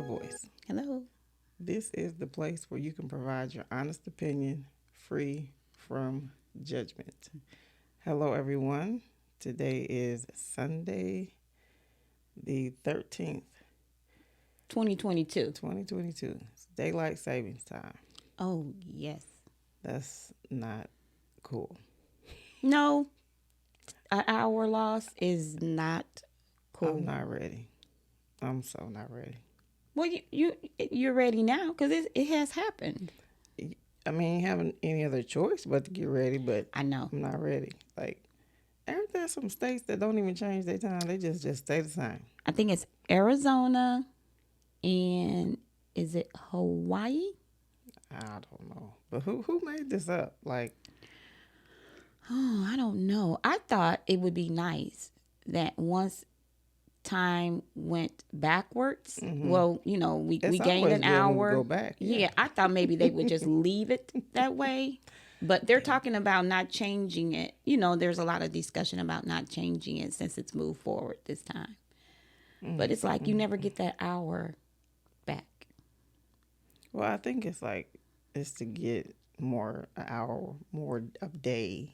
voice. Hello. This is the place where you can provide your honest opinion free from judgment. Hello, everyone. Today is Sunday, the 13th, 2022. 2022. It's daylight savings time. Oh, yes. That's not cool. No, an hour loss is not cool. I'm not ready. I'm so not ready. Well, you're ready now because it has happened. I mean, having any other choice but to get ready, but I know. I'm not ready. Like, aren't there some states that don't even change their time? They just stay the same. I think it's Arizona and is it Hawaii? I don't know. But who made this up? Like, Oh, I don't know. I thought it would be nice that once time went backwards, well, we it's gained always an good when we hour. go back. Yeah, I thought maybe they would just leave it that way. But they're talking about not changing it. There's a lot of discussion about not changing it since it's moved forward this time. But it's like you never get that hour back. Well, I think it's to get more an hour, more a day.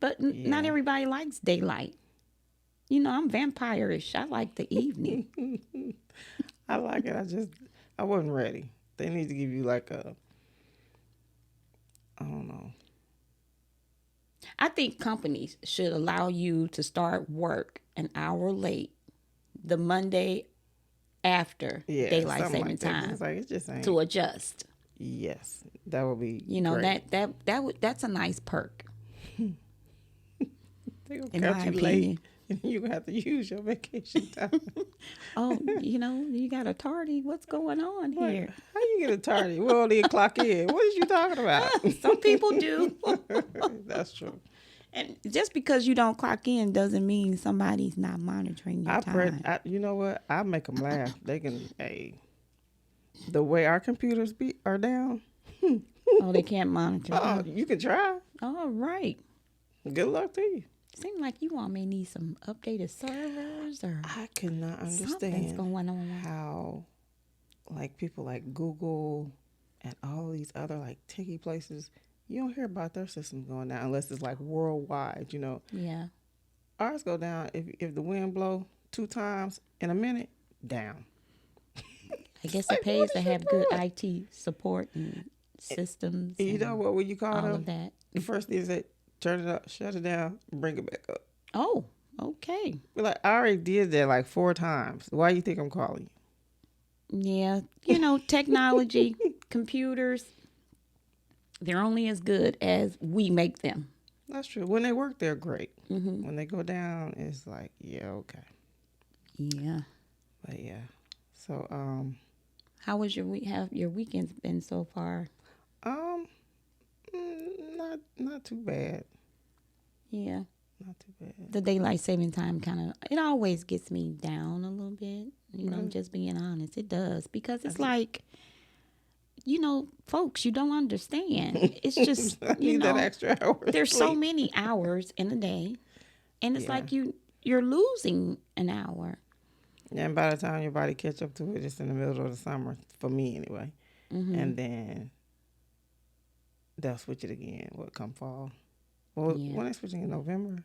But Not everybody likes daylight. I'm vampire-ish. I like the evening. I like it. I wasn't ready. They need to give you like I don't know. I think companies should allow you to start work an hour late the Monday after daylight something saving like that. 'Cause time it's like it just ain't. to adjust. Yes, that would be. Great. Great. That's a nice perk. They gonna In catch my you opinion. late, and you gonna have to use your vacation time. Oh, you got a tardy. What's going on here? How you get a tardy? We only clock in. What is you talking about? Some people do. That's true. And just because you don't clock in doesn't mean somebody's not monitoring your time. You know what? I make them laugh. They can. Hey, the way our computers are down. Oh, they can't monitor. Oh, you can try. All right. Good luck to you. Seems like you all may need some updated servers or I cannot something's understand going on. how, like people like Google and all these other like techie places, you don't hear about their systems going down unless it's like worldwide. Yeah. Ours go down if the wind blow 2 times in a minute, down. I guess Like, it pays what to is you have good doing? IT support and systems. You know what would you call all them? of that. The first thing is say, turn it up, shut it down, bring it back up. Oh, okay. But like I already did that like 4 times. Why you think I'm calling Yeah. Technology, computers, they're only as good as we make them. you? That's true. When they work, they're great. When they go down, it's like, yeah, okay. Yeah. But yeah. So How was your week? Have your weekends been so far? um not too bad. Yeah. Not too bad. The daylight saving time it always gets me down a little bit. Really? Just being honest. It does. Because it's like, folks, you don't understand. It's just, I need that extra hour. of there's so sleep. many hours in a day. And it's Yeah. like you're losing an hour. And by the time your body catch up to it, it's in the middle of the summer, for me anyway. And then they'll switch it again. What come fall? Well, Yeah. when they switching in November?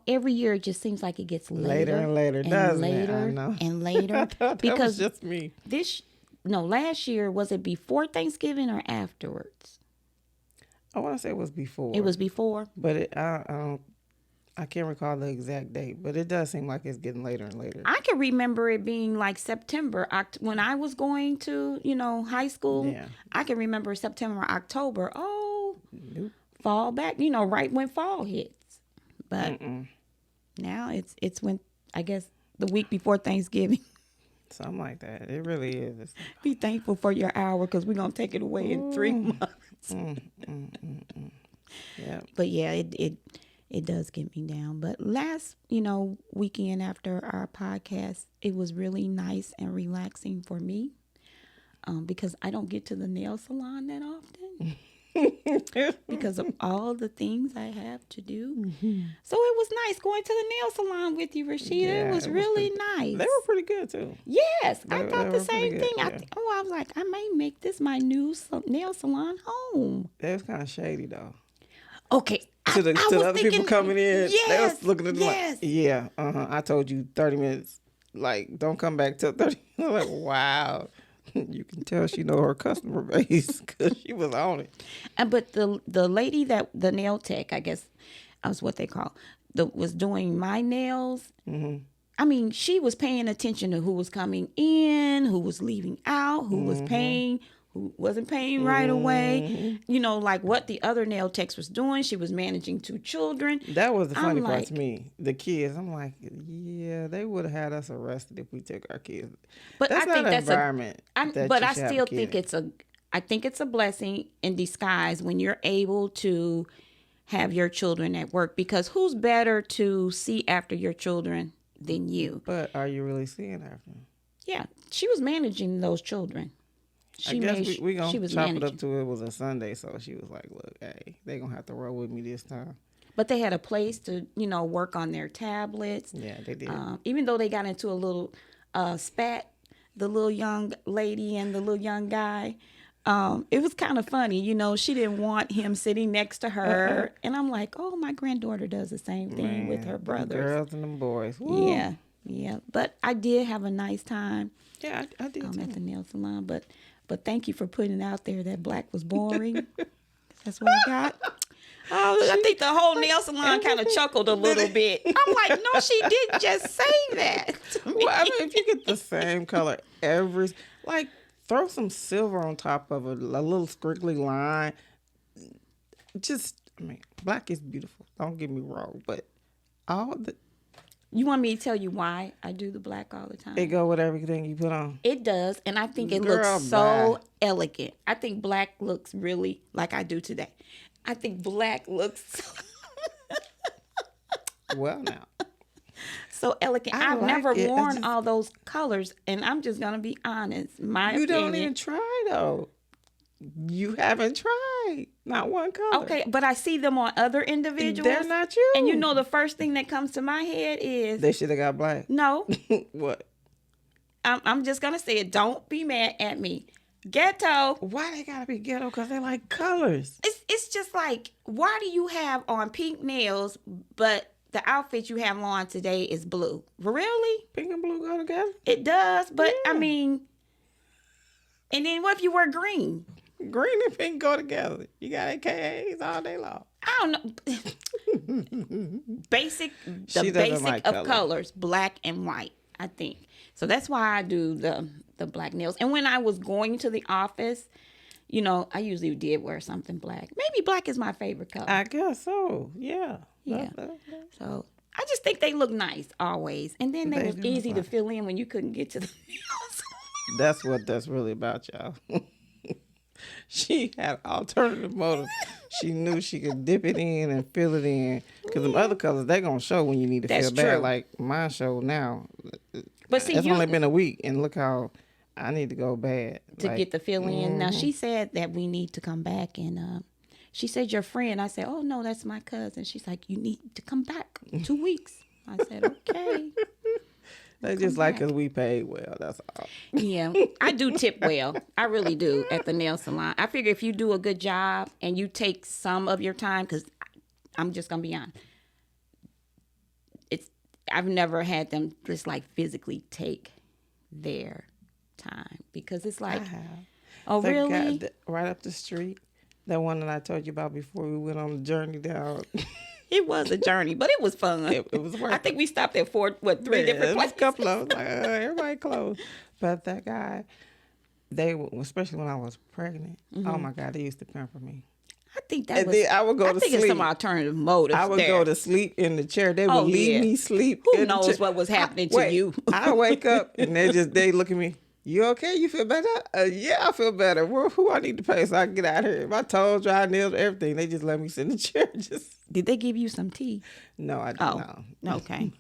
Every year it just seems like it gets Later and later, and doesn't it? later I know. and later. I thought that Because was just me. last year, was it before Thanksgiving or afterwards? I want to say it was before. It was before. But I can't recall the exact date, but it does seem like it's getting later and later. I can remember it being like September. When I was going to, high school, Yeah. I can remember September, October. Oh, Nope. fall back, right when fall hits. But now it's when, I guess, the week before Thanksgiving. Something like that. It really is. Be thankful for your hour because we're going to take it away in 3 months. Yeah. But yeah, it does get me down. But last, weekend after our podcast, it was really nice and relaxing for me because I don't get to the nail salon that often. because of all the things I have to do. So it was nice going to the nail salon with you, Rashida. Yeah, it was it was really pretty- nice. They were pretty good too. Yes, I They thought were the pretty same good, thing. yeah. I was like, I may make this my new nail salon home. They was kind of shady though. Okay. To the was other people thinking- coming in, they Yes, was looking at them yes. like, yeah, I told you 30 minutes. Like, don't come back till 30. I'm like, wow. You can tell she know her customer base because she was on it. But the lady that the nail tech, I guess, was what they call, was doing my nails. Mm-hmm. I mean, she was paying attention to who was coming in, who was leaving out, who was paying, who wasn't paying right away. You know, like what the other nail techs was doing. She was managing 2 children. That was the funny I'm part like- to me. The kids, I'm like, yeah, they would have had us arrested if we took our kids. But That's I not think an that's environment. but I still think I think it's a blessing in disguise when you're able to have your children at work, because who's better to see after your children than you? But are you really seeing after them? Yeah, she was managing those children. I guess we she gonna was chop it managing. up to it was a Sunday, so she was like, look, hey, they gonna have to roll with me this time. But they had a place to, work on their tablets. Yeah, they did. Even though they got into a little spat, the little young lady and the little young guy, it was kind of funny. She didn't want him sitting next to her. And I'm like, oh, my granddaughter does the same thing with her them brothers. girls and them boys. Woo. Yeah, yeah. But I did have a nice time Yeah, I did too. at the nail salon. But thank you for putting out there that black was boring. That's what I got. I think the whole nail salon kind of chuckled a little bit. I'm like, no, she didn't just say that. to me. Well, I mean, if you get the same color throw some silver on top of it, a little squiggly line. Black is beautiful. Don't get me wrong, but You want me to tell you why I do the black all the time? it go with everything you put on. It does, and I think it Girl, looks so bye. elegant. I think black looks really like I do today. I think black looks Well, now. so elegant. I I've like never it. I worn just- all those colors, and I'm just gonna be honest. My You opinion. don't even try though. You haven't tried. Not one color. Okay, but I see them on other individuals. They're not you. And the first thing that comes to my head is They should have got black. no. What? I'm just gonna say it. Don't be mad at me. Ghetto. Why they gotta be ghetto? Because they like colors. It's just like, why do you have on pink nails, but the outfit you have on today is blue? Really? Pink and blue go together. It does, but I Yeah. mean, and then what if you wear green? Green and pink go together. You got AKAs all day long. I don't know. Basic, the She doesn't basic like of color. colors, black and white, I think. So that's why I do the black nails. And when I was going to the office, I usually did wear something black. Maybe black is my favorite color. I guess so. Yeah. Yeah. So I just think they look nice always. And then they They was do easy to look fill in when you couldn't get to the nails. That's what that's really about, y'all. She had alternative motive. She knew she could dip it in and fill it in. Because them other colors, they going to show when you need to That's feel bad. true. Like mine show now. But see, It's you only been a week, and look how I need to go bad. to Like, get the fill in. Now she said that we need to come back, and she said your friend. I said, oh no, that's my cousin. She's like, you need to come back 2 weeks. I said, okay. They just like because we paid well. That's all. Yeah, I do tip well. I really do at the nail salon. I figure if you do a good job and you take some of your time, because I'm just gonna be honest, I've never had them just like physically take their time, because it's like, I have. oh That really? guy right up the street, that one that I told you about before we went on the journey down. It was a journey, but it was fun. It was worth I think we stopped at three different a places. couple of them, like, everybody closed. But that guy, especially when I was pregnant, oh my God, they used to pamper me. I think that And was. then I would go I to think sleep. it's some alternative motives. I would there. go to sleep in the chair. They would Oh, leave yeah. me sleep. Who in the knows chair. what was happening to you? I wake up and they look at me. You okay? You feel better? Yeah, I feel better. Who I need to pay so I can get out of here? My toes, dry nails, everything. They just let me sit in the chair. Did they give you some tea? No, I don't Oh, know. okay.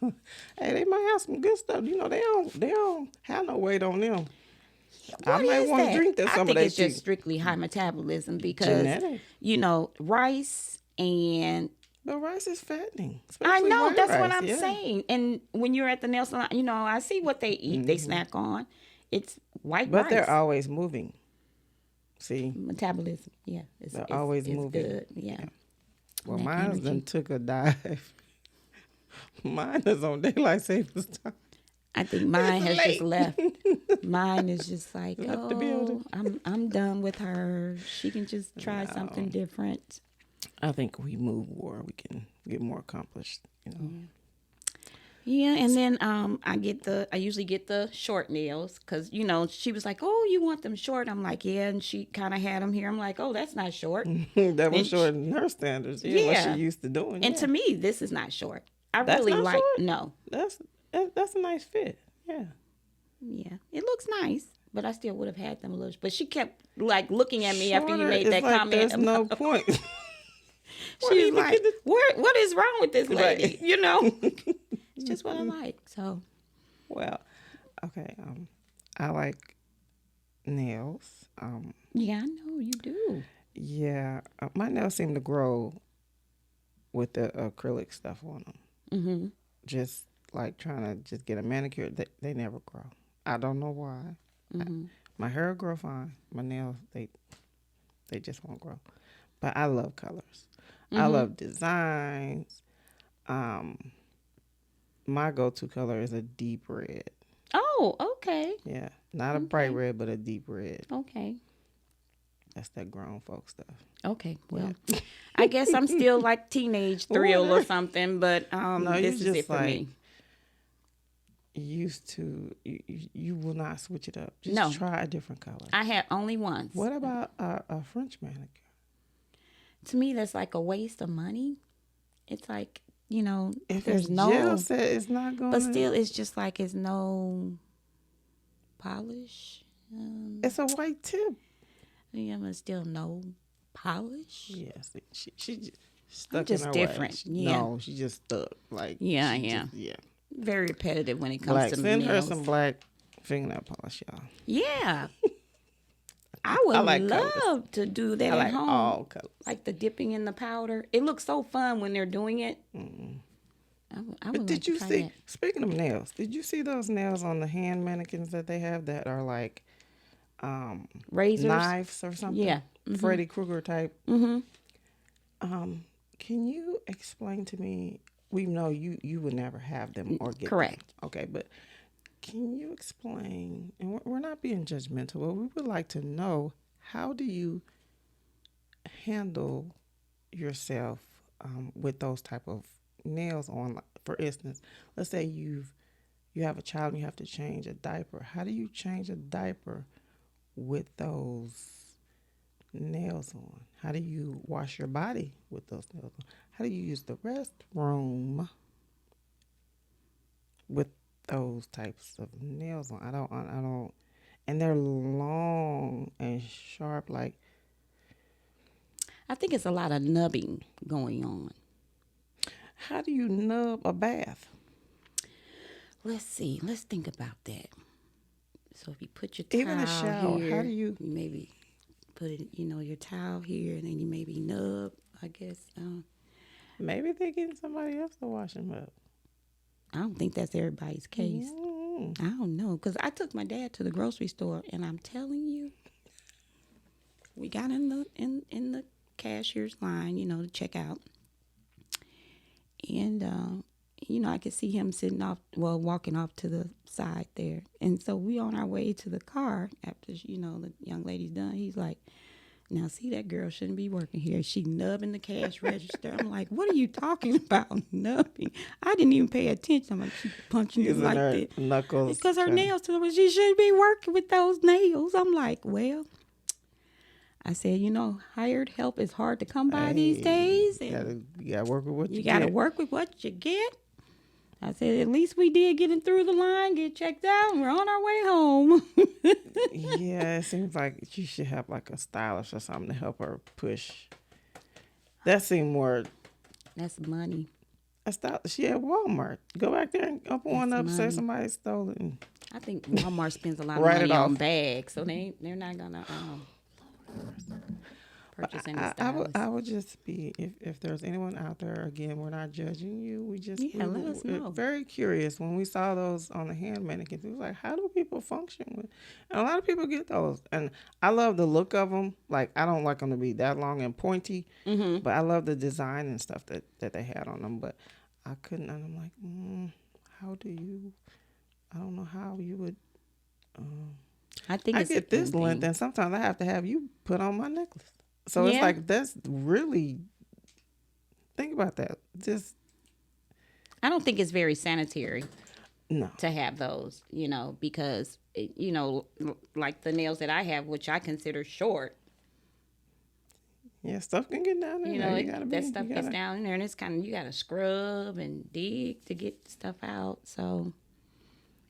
Hey, they might have some good stuff. They don't have no weight on them. I What might is want to that? drink that I some of think that it's just tea. strictly high metabolism because, Genetic. rice and But rice is fattening, I especially know white that's what rice. I'm Yeah. saying. And when you're at the nail salon, I see what they eat, they snack on. It's white But they're rice. always moving. See, Metabolism. Yeah, they're always it's moving. good. Yeah. Well, That mine energy. done took a dive. Mine is on daylight savings time. I think mine has just late. left. Mine is just like, Left the building. I'm done with her. She can just try something different. I think we move more, we can get more accomplished. Yeah, and then I usually get the short nails because she was like, "Oh, you want them short?" I'm like, "Yeah," and she kind of had them here. I'm like, "Oh, that's not short." That was And short in her standards. Yeah, what she yeah. used to doing. And Yeah. to me, this is not short. I That's really not like short? no, That's a nice fit. Yeah. yeah, it looks nice, but I still would have had them a little. But she kept like looking at me after you Shorter made is that like comment. there's no point. She was like, "What is wrong with this lady?" Right. It's just what I like. So Well, okay. I like nails. yeah, I know you do. Yeah, my nails seem to grow with the acrylic stuff on them. Mm-hmm. Just like trying to just get a manicure, they never grow. I don't know why. Mm-hmm. My hair will grow fine. My nails, they just won't grow. But I love colors. I love designs. My go-to color is a deep red. Oh, okay, Yeah, not a bright red, but a deep red. okay. That's that grown folk stuff. Okay, well, I guess I'm still like teenage thrill or something, but No, you this is just it for like me. used to. You will not switch it up. Just No. try a different color. I had only once. What about a French manicure? To me, that's like a waste of money. It's like If there's it's no, gel set, it's not going. but still, it's just like it's no polish. It's a white tip. Yeah, but still no polish. Yes, she just stuck just in her different, ways. yeah. No, she just stuck. Like Yeah, she yeah. just- yeah. Very repetitive when it comes Black. to Send her nails. some black fingernail polish, y'all. Yeah, I would like love colors. to do that I at like home. all colors. Like the dipping in the powder. It looks so fun when they're doing it. I would But like did to you try see? that. Speaking of nails, did you see those nails on the hand mannequins that they have that are like Razors. knives or something? Yeah. Freddy Krueger type. Mm-hmm. Can you explain to me? We know you would never have them or get Correct. them. Okay, but can you explain? And we're not being judgmental, but we would like to know, how do you handle yourself with those type of nails on? Like, for instance, let's say you have a child and you have to change a diaper. How do you change a diaper with those nails on? How do you wash your body with those nails on? How do you use the restroom with those types of nails on? I don't, and they're long and sharp. Like, I think it's a lot of nubbing going on. how do you nub a bath? Let's see. Let's think about that. So if you put your towel Even a shower, here, how do you- maybe put it, your towel here, and then you maybe nub, I guess. Maybe they're getting somebody else to wash them up. I don't think that's everybody's case. I don't know, because I took my dad to the grocery store, and I'm telling you, we got in the cashier's line, to check out, and I could see him walking off to the side there, and so we on our way to the car after the young lady's done. He's like, "Now see, that girl shouldn't be working here. She nubbing the cash register." I'm like, "What are you talking about, nubbing?" I didn't even pay attention. I'm like, "She punching it Using like her that knuckles. because her trying- nails to them. She should be working with those nails." I'm like, "Well," I said, hired help is hard to come by these days, and You gotta work with what you got to get. work with what you get. I said, at least we did get it through the line, get checked out, and we're on our way home. Yeah, it seems like she should have like a stylist or something to help her push. That seemed more That's money. a stylist. She at Walmart. Go back there and up one That's up, say money. somebody stole it. And I think Walmart spends a lot of Write money it on off. bags, so they're not gonna purchase any I stylists. would just be, if there's anyone out there, again, we're not judging you. We just Yeah, let us know. very curious when we saw those on the hand mannequins. We was like, how do people function with? And a lot of people get those, and I love the look of them. Like I don't like them to be that long and pointy, but I love the design and stuff that they had on them. But I couldn't, and I'm like, how do you? I don't know how you would. I think I it's get this anything. length, and sometimes I have to have you put on my necklace. So it's Yeah. like that's really. Think about that. Just I don't think it's very sanitary no. to have those, because like the nails that I have, which I consider short. Yeah, stuff can get down there. You gotta be. That stuff you gets gotta, down in there, and it's kind of you got to scrub and dig to get stuff out. So,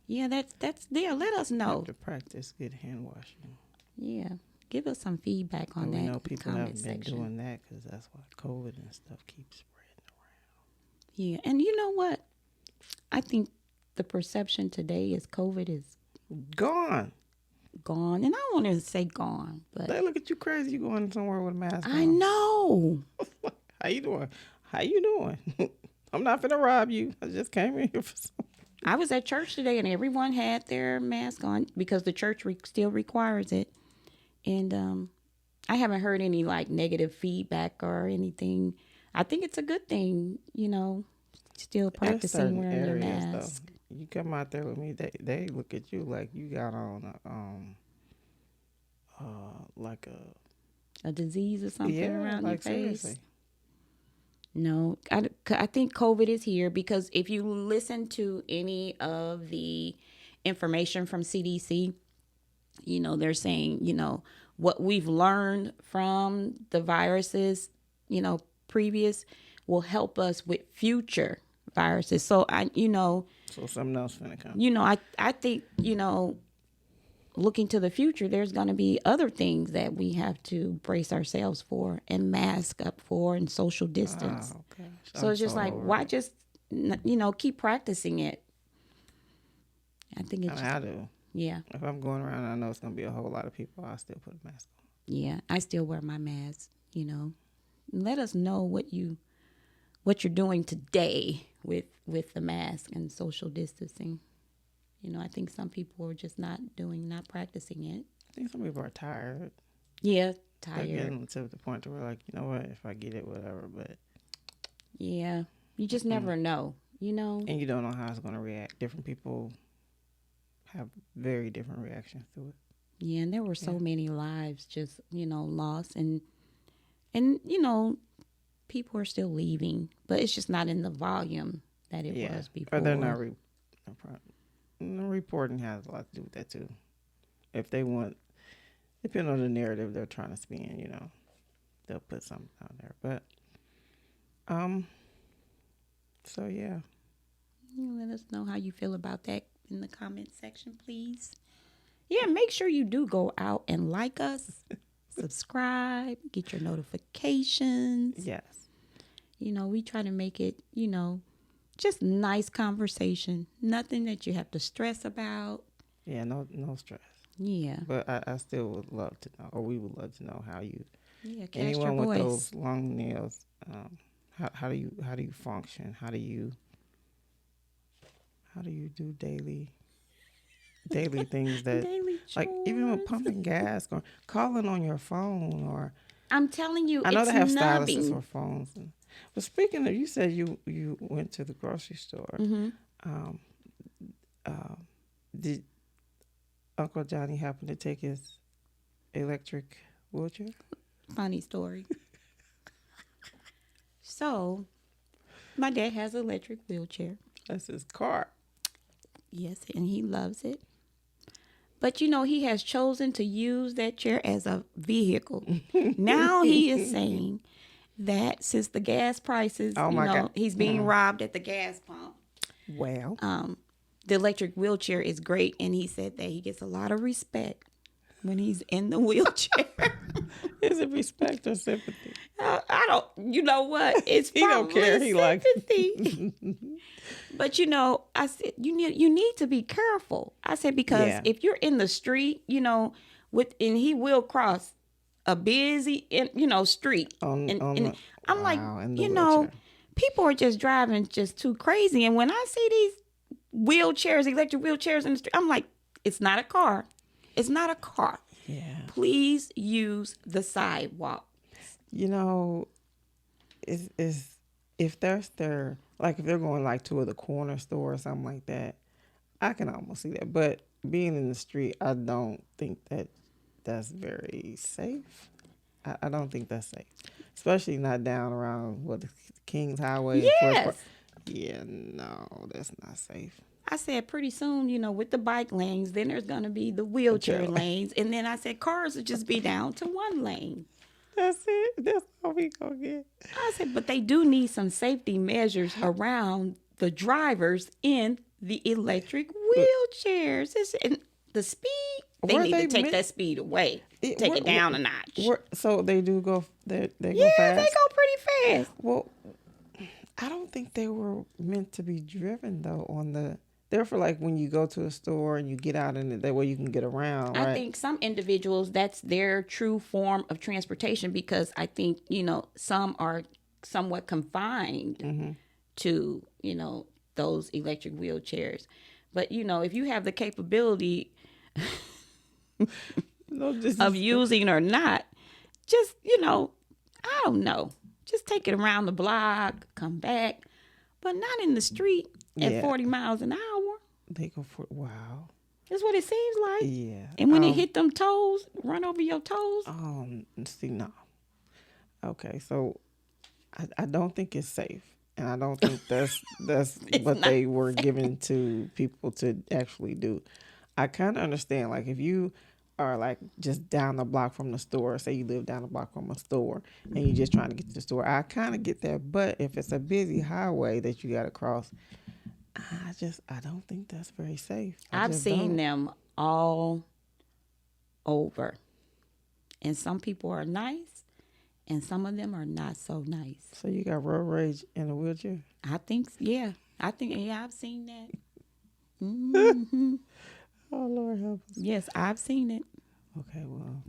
yeah, that's there. Let us know. have to practice good hand washing. Yeah, give us some feedback on And that. we in know the people comment haven't been section. doing that because that's why COVID and stuff keeps spreading around. Yeah, and you know what? I think the perception today is COVID is Gone. gone, and I don't want to say gone, but They look at you crazy. You going somewhere with a mask I on. know. How you doing? How you doing? I'm not finna rob you. I just came in here for something. I was at church today, and everyone had their mask on because the church still requires it. And I haven't heard any like negative feedback or anything. I think it's a good thing, still There's practicing certain wearing your areas, mask. though. You come out there with me, they look at you like you got on like A disease or something yeah, around like your face. seriously. No, I think COVID is here because if you listen to any of the information from CDC, they're saying, what we've learned from the viruses, previous will help us with future viruses. So So something else finna come. I think, looking to the future, there's going to be other things that we have to brace ourselves for and mask up for and social distance. Oh gosh. So I'm it's just like, over why it. just, keep practicing it? I think it's, I do. yeah, If I'm going around and I know it's gonna be a whole lot of people, I'll still put a mask on. yeah. I still wear my mask, Let us know what you're doing today with the mask and social distancing. I think some people are just not practicing it. I think some people are tired. Yeah, They're tired. getting to the point where like, you know what, if I get it, whatever. But Yeah, you just never know, and you don't know how it's gonna react. Different people have very different reactions to it. Yeah, and there were so many lives just, lost and people are still leaving, but it's just not in the volume that it was before. Or they're not reporting has a lot to do with that too. If they want, depending on the narrative they're trying to spin, they'll put something out there. But so yeah. Let us know how you feel about that in the comment section, please. Yeah, make sure you do go out and like us, subscribe, get your notifications. Yes. We try to make it, just nice conversation. Nothing that you have to stress about. Yeah, no stress. Yeah. But I still would love to know, or we would love to know how you. Yeah, cast Anyone your with voice. those long nails, how do you function? How do you do daily things that Daily like even with chores. pumping gas or calling on your phone or I'm telling you, I know it's they have nubbing. styluses for phones. But speaking of, you said you went to the grocery store. Mm-hmm. Did Uncle Johnny happen to take his electric wheelchair? Funny story. So, my dad has an electric wheelchair. That's his car. Yes, and he loves it. But he has chosen to use that chair as a vehicle. Now he is saying that since the gas prices, Oh my God. he's being robbed at the gas pump. Well, The electric wheelchair is great, and he said that he gets a lot of respect when he's in the wheelchair. Is it respect or sympathy? I don't. You know what? It's He don't probably care. He like sympathy. But I said you need to be careful. I said because Yeah. if you're in the street, and he will cross a busy, street. on And the, I'm like, wow, in the wheelchair. people are just driving just too crazy. And when I see these electric wheelchairs in the street, I'm like, it's not a car. It's not a car. Yeah. Please use the sidewalk. Is if they're like if they're going like to the corner store or something like that, I can almost see that. But being in the street, I don't think that's very safe. I don't think that's safe, especially not down around Kings Highway. Yes. Yeah, no, that's not safe. I said pretty soon, with the bike lanes, then there's going to be the wheelchair Okay. lanes. And then I said cars will just be down to one lane. That's it. That's all we gonna get. I said, but they do need some safety measures around the drivers in the electric wheelchairs. And the speed, they Were need they to take meant- that speed away. Take it down a notch. So they do go. They go Yeah, fast. they go pretty fast. Well, I don't think they were meant to be driven though. They're for like when you go to a store and you get out in it, that way you can get around. Right? I think some individuals, that's their true form of transportation because I think, some are somewhat confined to, those electric wheelchairs. But, if you have the capability of using or not, just, I don't know. Just take it around the block, come back, but not in the street at Yeah. 40 miles an hour. They go for wow. That's what it seems like. Yeah. And when it hit them toes, run over your toes. See, no. Okay, so I don't think it's safe, and I don't think that's what they were given to people to actually do. I kind of understand, like if you are like just down the block from the store, say you live down the block from a store, and you're just trying to get to the store. I kind of get that, but if it's a busy highway that you got to cross, I don't think that's very safe. I've seen them all over. And some people are nice, and some of them are not so nice. So you got road rage in a wheelchair? I think, yeah. I've seen that. Mm-hmm. Oh, Lord help us. Yes, I've seen it. Okay, well,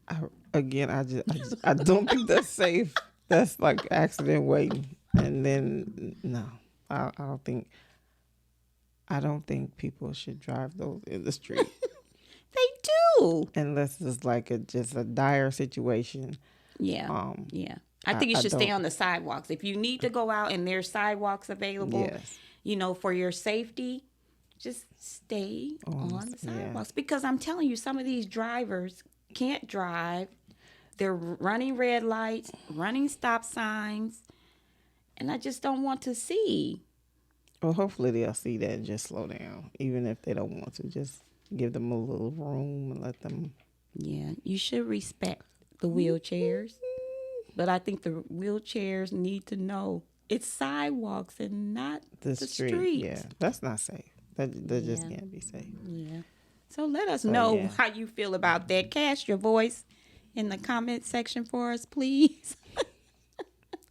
I don't think that's safe. That's like accident waiting. And then, no, I don't think people should drive those in the street. They do. Unless it's like just a dire situation. Yeah. Yeah. I think you should stay don't- on the sidewalks. If you need to go out and there's sidewalks available, Yes. for your safety, just stay on the yeah. sidewalks. Because I'm telling you, some of these drivers can't drive. They're running red lights, running stop signs, and I just don't want to see. Well, hopefully they'll see that and just slow down. Even if they don't want to, just give them a little room and let them. Yeah, you should respect the wheelchairs. But I think the wheelchairs need to know it's sidewalks and not the streets. Yeah, that's not safe. That just Yeah. can't be safe. Yeah. So let us know yeah. how you feel about that. Cast your voice in the comment section for us, please.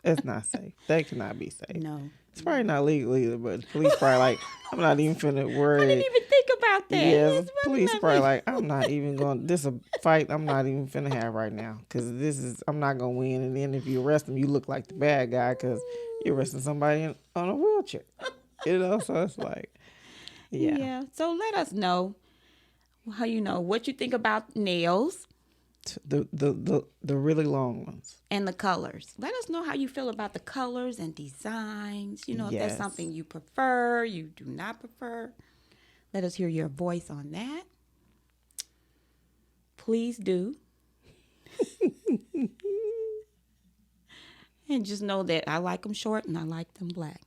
It's not safe. That cannot be safe. No. It's probably not legal either, but the police probably like, I'm not even finna worry. I didn't even think about that. Yeah, It's the really police not probably me. like, I'm not even going, this a fight I'm not even finna have right now. Because I'm not going to win. And then if you arrest them, you look like the bad guy because you're arresting somebody on a wheelchair. So it's like, yeah. So let us know how what you think about nails The really long ones. and the colors. Let us know how you feel about the colors and designs. If that's Yes. something you prefer, you do not prefer. Let us hear your voice on that. Please do. And just know that I like them short and I like them black.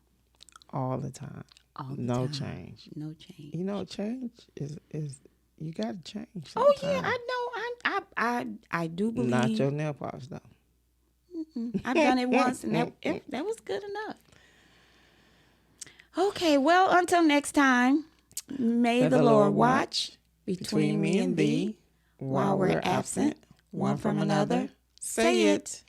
All the time. All the No time. change. No change. Change is you got to change. Oh yeah, sometime. I know. I do believe. Not your nail polish though. I've done it once, and that was good enough. Okay, well, until next time, may the Lord watch between me and thee while we're absent one from another, say it.